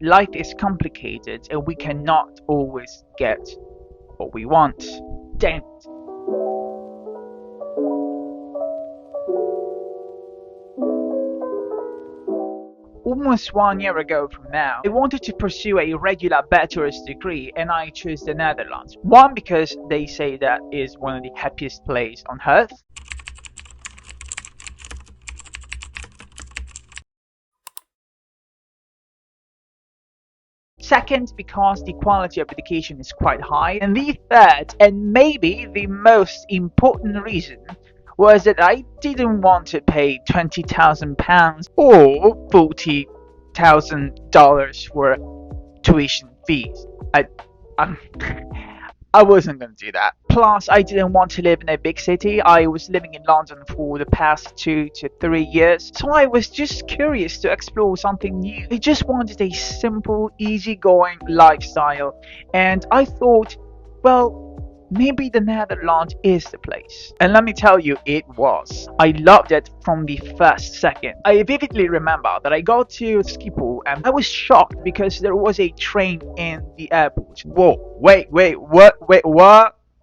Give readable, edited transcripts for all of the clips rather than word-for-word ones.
life is complicated and we cannot always get what we want. Damn it. Almost 1 year ago from now, I wanted to pursue a regular bachelor's degree and I chose the Netherlands. One, because they say that is one of the happiest places on earth. Second, because the quality of education is quite high. And the third, and maybe the most important reason, was that I didn't want to pay £20,000 or $40,000 for tuition fees. I wasn't going to do that. Plus, I didn't want to live in a big city. I was living in London for the past 2 to 3 years. So I was just curious to explore something new. I just wanted a simple, easygoing lifestyle. And I thought, well, maybe the Netherlands is the place. And let me tell you, it was. I loved it from the first second. I vividly remember that I got to Schiphol and I was shocked because there was a train in the airport. Whoa, wait, what?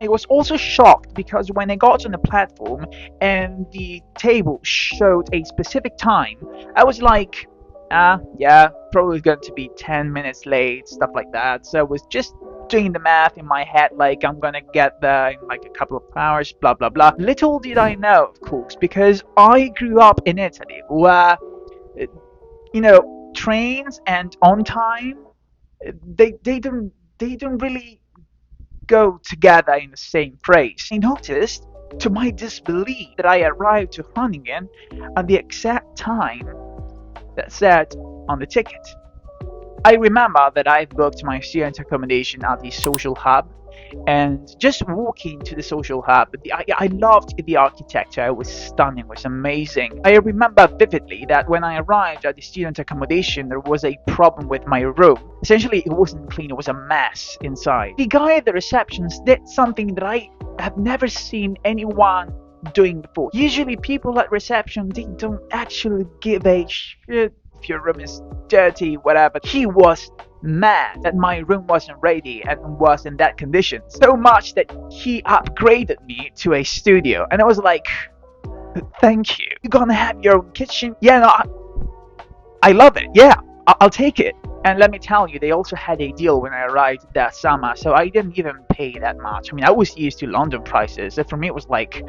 I was also shocked because when I got on the platform and the table showed a specific time, I was like, yeah, probably going to be 10 minutes late, stuff like that. So I was just doing the math in my head, like I'm gonna get there in like a couple of hours, blah blah blah. Little did I know, of course, because I grew up in Italy, where trains and on time, they don't really go together in the same phrase. I noticed, to my disbelief, that I arrived to Groningen at the exact time that said on the ticket. I remember that I booked my student accommodation at the social hub, and just walking to the social hub, I loved the architecture. It was stunning, it was amazing. I remember vividly that when I arrived at the student accommodation, there was a problem with my room. Essentially, it wasn't clean, it was a mess inside. The guy at the receptions did something that I have never seen anyone doing before. Usually people at reception, they don't actually give a shit if your room is dirty, whatever. He was mad that my room wasn't ready and was in that condition. So much that he upgraded me to a studio. And I was like, thank you. You're gonna have your own kitchen? Yeah, no, I love it. Yeah, I'll take it. And let me tell you, they also had a deal when I arrived that summer, so I didn't even pay that much. I mean, I was used to London prices, so for me it was like,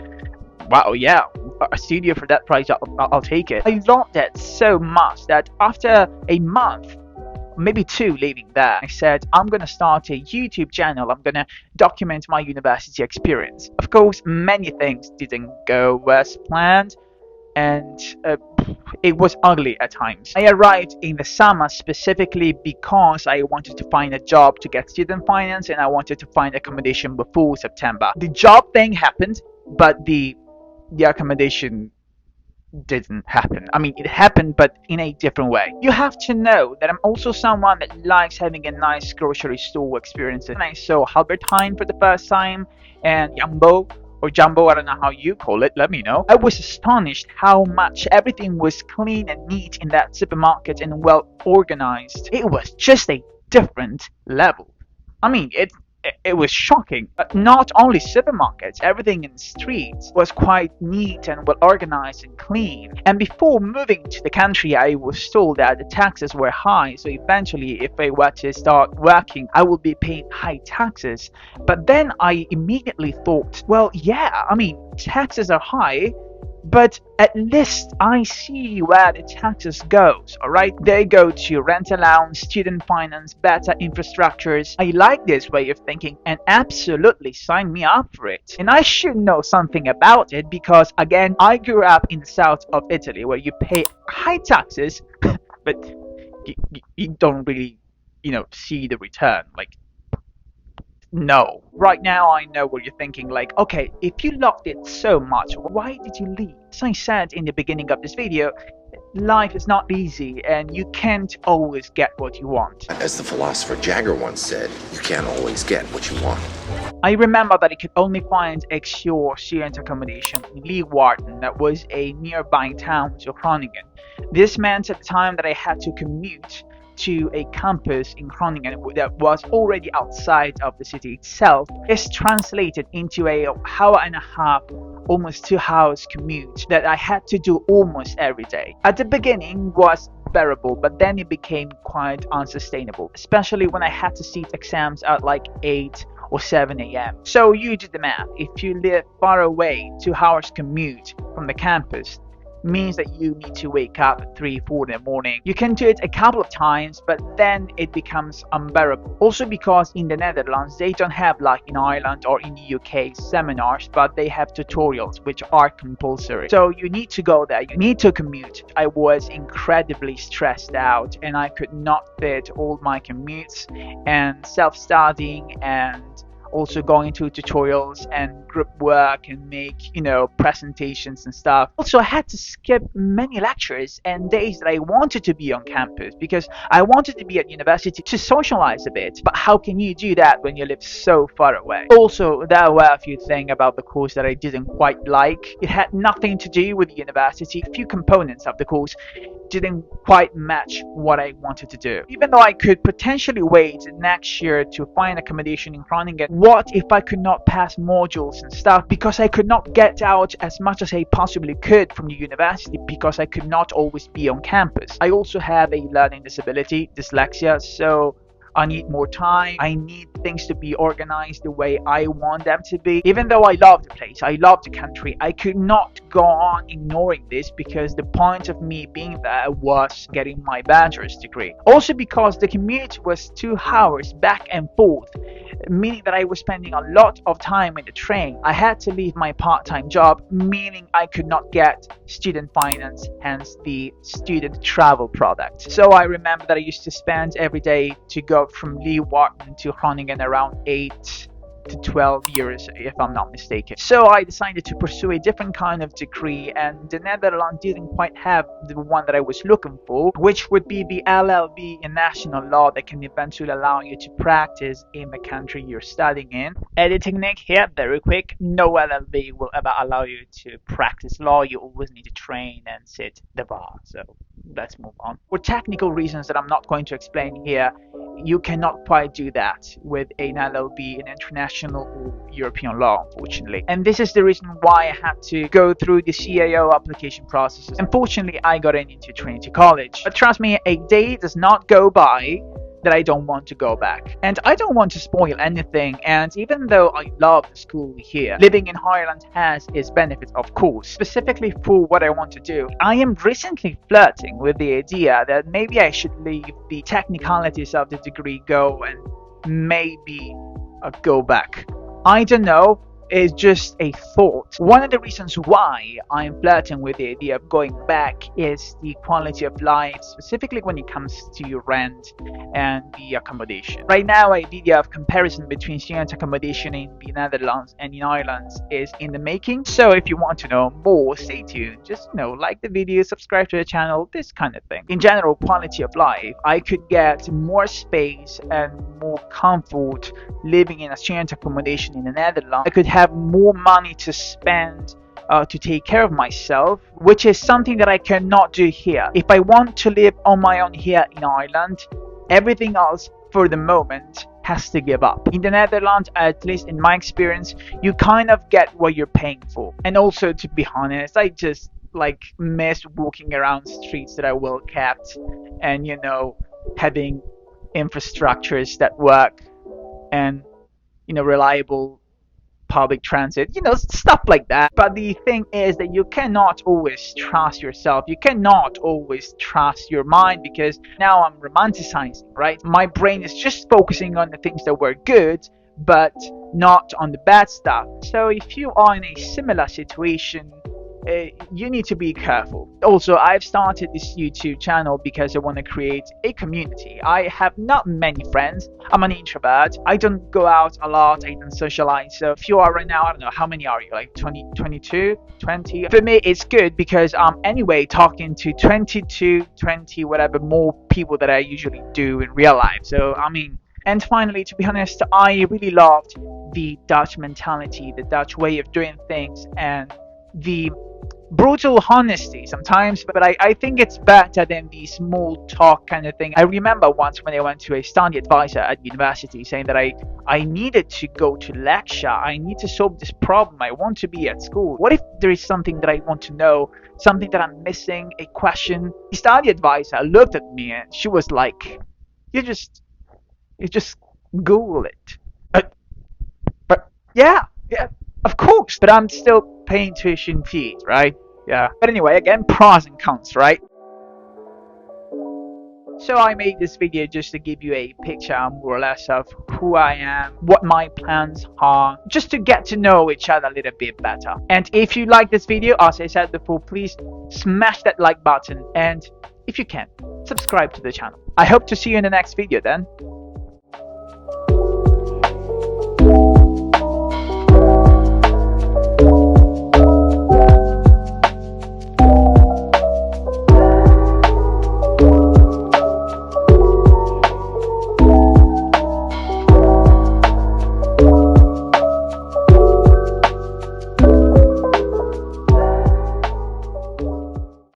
wow, yeah, a studio for that price, I'll take it. I loved it so much that after a month, maybe 2 leaving there, I said, I'm gonna start a YouTube channel. I'm gonna document my university experience. Of course, many things didn't go as planned, and it was ugly at times. I arrived in the summer specifically because I wanted to find a job to get student finance, and I wanted to find accommodation before September. The job thing happened, but the accommodation didn't happen. I mean, it happened, but in a different way. You have to know that I'm also someone that likes having a nice grocery store experience. When I saw Albert Heijn for the first time and Jumbo, I don't know how you call it, let me know. I was astonished how much everything was clean and neat in that supermarket and well organized. It was just a different level. I mean, it was shocking. But not only supermarkets, everything in the streets was quite neat and well organized and clean. And before moving to the country, I was told that the taxes were high, so eventually if I were to start working, I would be paying high taxes. But then I immediately thought, well, yeah, I mean, taxes are high, but at least I see where the taxes goes, alright? They go to rent allowance, student finance, better infrastructures. I like this way of thinking and absolutely sign me up for it. And I should know something about it because, again, I grew up in the south of Italy where you pay high taxes, but you don't really, see the return. Like, no. Right now I know what you're thinking, like, okay, if you loved it so much, why did you leave? As I said in the beginning of this video, life is not easy and you can't always get what you want. As the philosopher Jagger once said, you can't always get what you want. I remember that I could only find secure student accommodation in Leeuwarden, that was a nearby town to Groningen. This meant at the time that I had to commute to a campus in Groningen that was already outside of the city itself is translated into a hour and a half, almost 2 hours commute that I had to do almost every day. At the beginning was bearable, but then it became quite unsustainable, especially when I had to sit exams at like 8 or 7 a.m. So you do the math. If you live far away, 2 hours commute from the campus means that you need to wake up at 3, 4 in the morning. You can do it a couple of times, but then it becomes unbearable. Also because in the Netherlands, they don't have like in Ireland or in the UK seminars, but they have tutorials which are compulsory. So you need to go there, you need to commute. I was incredibly stressed out and I could not fit all my commutes and self-studying and also going to tutorials and group work and make presentations and stuff. Also, I had to skip many lectures and days that I wanted to be on campus because I wanted to be at university to socialize a bit. But how can you do that when you live so far away? Also, there were a few things about the course that I didn't quite like. It had nothing to do with the university. A few components of the course didn't quite match what I wanted to do. Even though I could potentially wait next year to find accommodation in Groningen, what if I could not pass modules and stuff because I could not get out as much as I possibly could from the university because I could not always be on campus. I also have a learning disability, dyslexia, so I need more time. I need things to be organized the way I want them to be. Even though I love the place, I love the country, I could not go on ignoring this because the point of me being there was getting my bachelor's degree. Also because the commute was 2 hours back and forth, meaning that I was spending a lot of time in the train. I had to leave my part-time job, meaning I could not get student finance, hence the student travel product. So I remember that I used to spend every day to go from Leeuwarden to Groningen around 8 to 12 years, if I'm not mistaken. So I decided to pursue a different kind of degree, and the Netherlands didn't quite have the one that I was looking for, which would be the LLB in national law that can eventually allow you to practice in the country you're studying in. Editing Nick here, very quick. No LLB will ever allow you to practice law. You always need to train and sit the bar. So let's move on. For technical reasons that I'm not going to explain here, you cannot quite do that with an LLB in international or European law, unfortunately. And this is the reason why I had to go through the CAO application processes. Unfortunately, I got into Trinity College. But trust me, a day does not go by that I don't want to go back. And I don't want to spoil anything, and even though I love the school here, living in Ireland has its benefits, of course, specifically for what I want to do. I am recently flirting with the idea that maybe I should leave the technicalities of the degree go and maybe go back. I don't know. It's just a thought. One of the reasons why I'm flirting with the idea of going back is the quality of life, specifically when it comes to your rent and the accommodation. Right now, a video of comparison between student accommodation in the Netherlands and in Ireland is in the making. So if you want to know more, stay tuned. Just, like the video, subscribe to the channel, this kind of thing. In general, quality of life, I could get more space and more comfort living in a student accommodation in the Netherlands. I could have more money to spend to take care of myself, which is something that I cannot do here. If I want to live on my own here in Ireland, everything else for the moment has to give up. In the Netherlands, at least in my experience, you kind of get what you're paying for. And also, to be honest, I just miss walking around streets that are well kept and having infrastructures that work and reliable public transit, stuff like that. But the thing is that you cannot always trust yourself. You cannot always trust your mind, because now I'm romanticizing, right? My brain is just focusing on the things that were good, but not on the bad stuff. So if you are in a similar situation, you need to be careful. Also, I've started this YouTube channel because I want to create a community. I have not many friends. I'm an introvert. I don't go out a lot. I don't socialize. So if you are right now, I don't know, how many are you? Like 20, 22, 20? For me, it's good because I'm anyway talking to 22, 20, whatever more people that I usually do in real life. So, and finally, to be honest, I really loved the Dutch mentality, the Dutch way of doing things, and the brutal honesty sometimes, but I think it's better than the small talk kind of thing. I remember once when I went to a study advisor at university saying that I needed to go to lecture, I need to solve this problem, I want to be at school. What if there is something that I want to know, something that I'm missing, a question? The study advisor looked at me and she was like, you just, you just Google it. Uh, but yeah, of course. But I'm still paying tuition fees, right? Yeah. But anyway, again, pros and cons, right? So I made this video just to give you a picture more or less of who I am, what my plans are, just to get to know each other a little bit better. And if you like this video, as I said before, please smash that like button and if you can, subscribe to the channel. I hope to see you in the next video then.